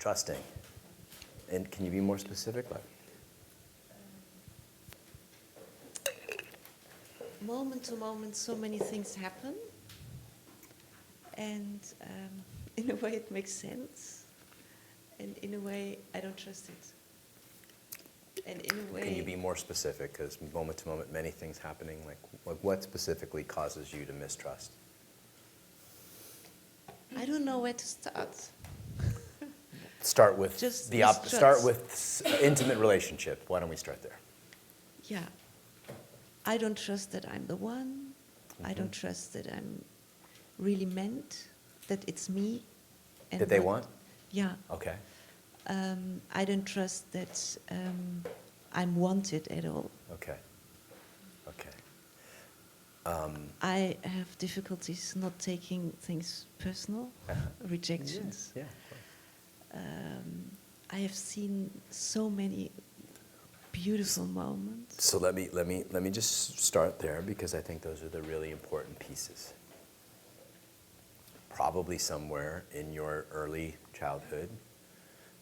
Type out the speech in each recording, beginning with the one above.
trusting. And can you be more specific? Moment to moment, so many things happen. And in a way it makes sense. And in a way I don't trust it. And in a way... Can you be more specific? Because moment to moment, many things happening. Like what specifically causes you to mistrust? I don't know where to start. Start with Just start with intimate relationship. Why don't we start there? Yeah. I don't trust that I'm the one. Mm-hmm. I don't trust that I'm really meant, that it's me. And that they want? Yeah. Okay. I don't trust that I'm wanted at all. Okay. Okay. I have difficulties not taking things personal, rejections. Yeah. I have seen so many beautiful moments. So let me just start there, because I think those are the really important pieces. Probably somewhere in your early childhood,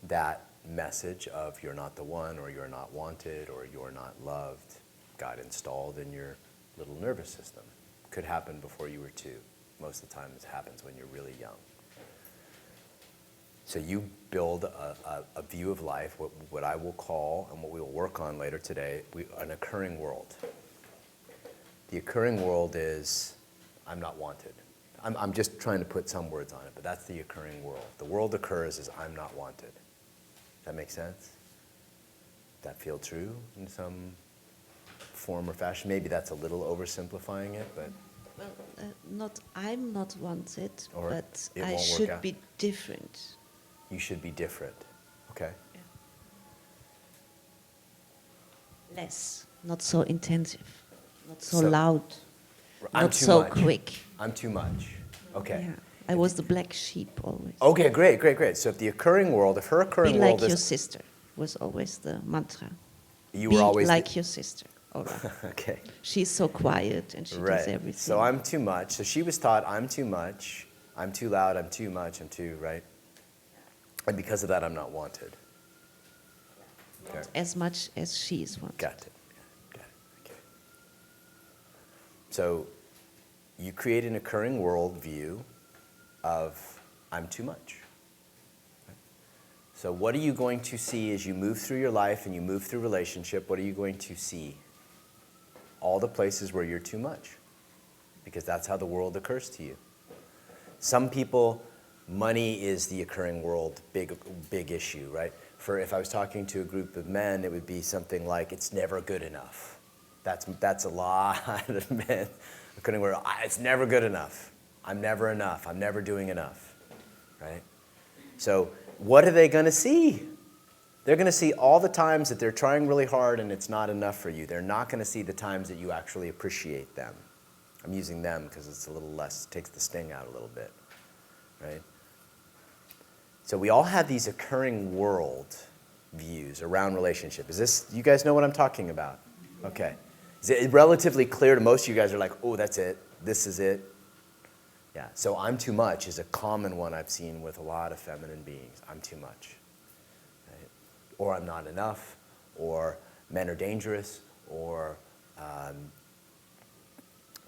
that message of you're not the one, or you're not wanted, or you're not loved got installed in your little nervous system. Could happen before you were 2. Most of the time it happens when you're really young. So you build a view of life, what I will call, and what we will work on later today, an occurring world. The occurring world is, I'm not wanted. I'm just trying to put some words on it, but that's the occurring world. The world occurs as I'm not wanted. Does that make sense? Does that feel true in some form or fashion? Maybe that's a little oversimplifying it, but... Well, I'm not wanted, or but I should be different. You should be different. Okay. Yeah. Less, not so intensive, not so loud, not so quick. I'm too much. Okay. Yeah. I was the black sheep always. Okay, great. So if the occurring world, if her occurring world is... Be like your sister was always the mantra. You were always... Be like your sister. All right. Okay. She's so quiet and she does everything. So I'm too much. So she was taught I'm too much, I'm too loud, I'm too much, I'm too, right? And because of that, I'm not wanted. Not okay. As much as she is wanted. Got it. Okay. So you create an occurring world view of I'm too much. So what are you going to see as you move through your life and you move through relationship? What are you going to see? All the places where you're too much, because that's how the world occurs to you. Some people, money is the occurring world, big issue, right? For if I was talking to a group of men, it would be something like, it's never good enough. That's a lot of men. Occurring world, it's never good enough. I'm never enough. I'm never doing enough, right? So what are they going to see? They're going to see all the times that they're trying really hard and it's not enough for you. They're not going to see the times that you actually appreciate them. I'm using them because it's a little less, takes the sting out a little bit, right? So we all have these occurring world views around relationship. You guys know what I'm talking about? Okay. Is it relatively clear to most of you guys are like, oh, that's it. This is it. Yeah. So I'm too much is a common one I've seen with a lot of feminine beings. I'm too much. Or I'm not enough, or men are dangerous, or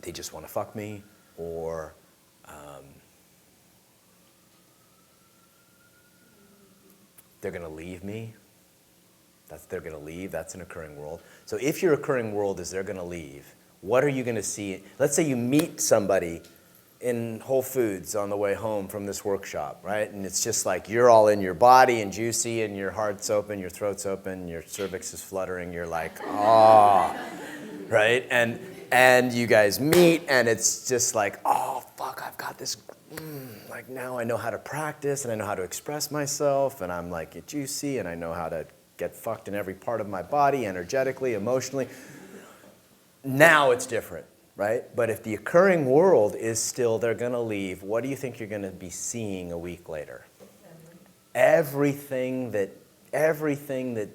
they just want to fuck me, or they're going to leave me. They're going to leave. That's an occurring world. So if your occurring world is they're going to leave, what are you going to see? Let's say you meet somebody in Whole Foods on the way home from this workshop, right? And it's just like you're all in your body and juicy and your heart's open, your throat's open, your cervix is fluttering, you're like, oh, right? And you guys meet and it's just like, oh, fuck, I've got this, like now I know how to practice and I know how to express myself and I'm like juicy and I know how to get fucked in every part of my body, energetically, emotionally. Now it's different. Right? But if the occurring world is still they're going to leave, what do you think you're going to be seeing a week later? Everything that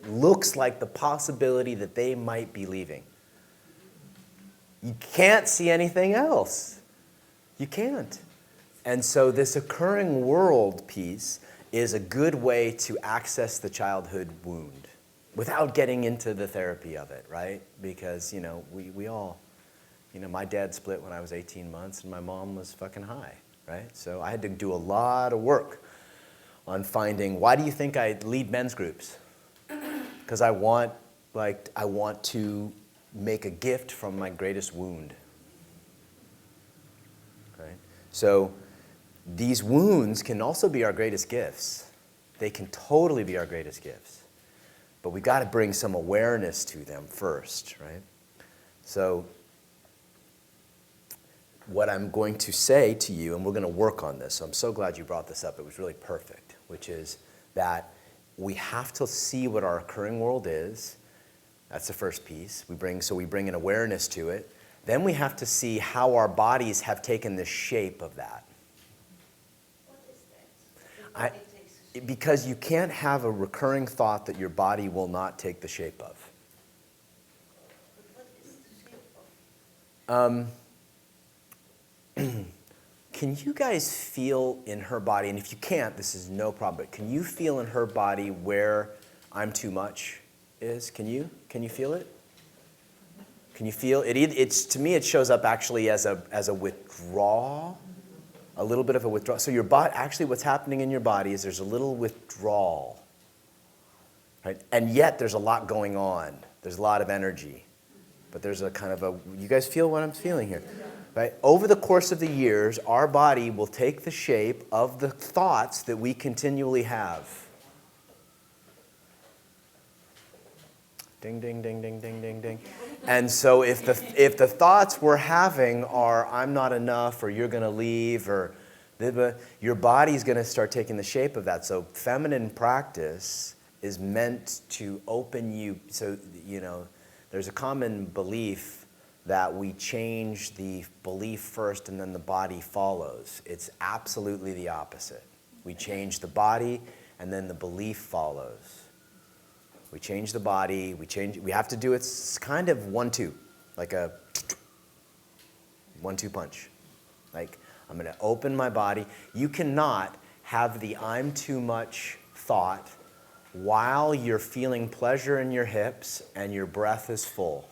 looks like the possibility that they might be leaving. You can't see anything else. You can't. And so this occurring world piece is a good way to access the childhood wound without getting into the therapy of it, right? Because, we all, my dad split when I was 18 months and my mom was fucking high, right? So I had to do a lot of work on finding, why do you think I lead men's groups? Because I want to make a gift from my greatest wound, right? So these wounds can also be our greatest gifts. They can totally be our greatest gifts. But we got to bring some awareness to them first, right? So what I'm going to say to you, and we're going to work on this, so I'm so glad you brought this up, it was really perfect, which is that we have to see what our occurring world is. That's the first piece. We bring an awareness to it. Then we have to see how our bodies have taken the shape of that. What is that? Because you can't have a recurring thought that your body will not take the shape of. What is the shape of? Can you guys feel in her body, and if you can't, this is no problem, but can you feel in her body where I'm too much is? Can you feel it? Can you feel it? It's, to me, it shows up actually as a withdrawal. A little bit of a withdrawal. So your body, actually what's happening in your body is there's a little withdrawal, right? And yet there's a lot going on. There's a lot of energy. But there's a kind of you guys feel what I'm feeling here? Right? Over the course of the years, our body will take the shape of the thoughts that we continually have. Ding, ding, ding, ding, ding, ding, ding. And so if the thoughts we're having are, I'm not enough, or you're going to leave, or your body's going to start taking the shape of that. So feminine practice is meant to open you. So, there's a common belief that we change the belief first and then the body follows. It's absolutely the opposite. We change the body and then the belief follows. We change the body, we have to do it's kind of 1-2, like a 1-2 punch. Like, I'm going to open my body. You cannot have the I'm too much thought while you're feeling pleasure in your hips and your breath is full.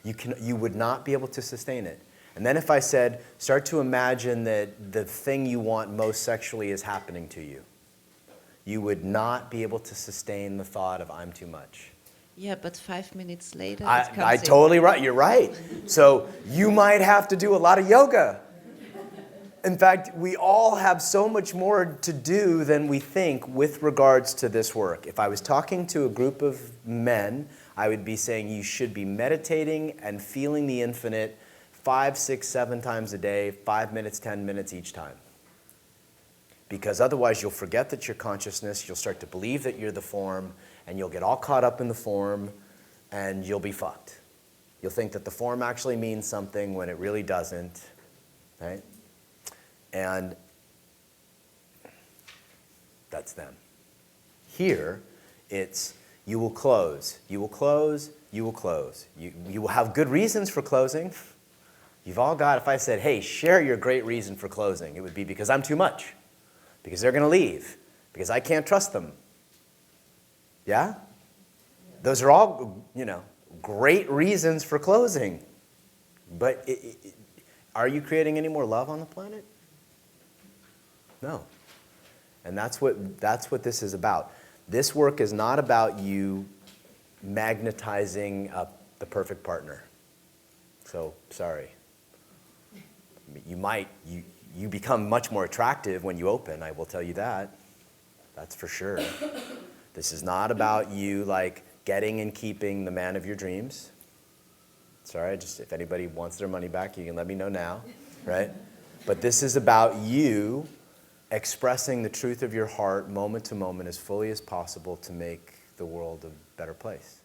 You would not be able to sustain it. And then if I said, start to imagine that the thing you want most sexually is happening to you, you would not be able to sustain the thought of I'm too much. Yeah, but 5 minutes later, it comes I in. totally right. You're right. So you might have to do a lot of yoga. In fact, we all have so much more to do than we think with regards to this work. If I was talking to a group of men, I would be saying you should be meditating and feeling the infinite 5, 6, 7 times a day, 5 minutes, 10 minutes each time. Because otherwise you'll forget that you're consciousness, you'll start to believe that you're the form, and you'll get all caught up in the form, and you'll be fucked. You'll think that the form actually means something when it really doesn't, right? And that's them. Here, it's you will close, you will close, you will close. You will have good reasons for closing. You've all got, if I said, hey, share your great reason for closing, it would be because I'm too much. Because they're going to leave. Because I can't trust them. Yeah? Those are all, great reasons for closing. But are you creating any more love on the planet? No. And that's what this is about. This work is not about you magnetizing the perfect partner. So, sorry. You become much more attractive when you open, I will tell you that. That's for sure. This is not about you getting and keeping the man of your dreams. Sorry, if anybody wants their money back, you can let me know now, right? But this is about you expressing the truth of your heart moment to moment as fully as possible to make the world a better place.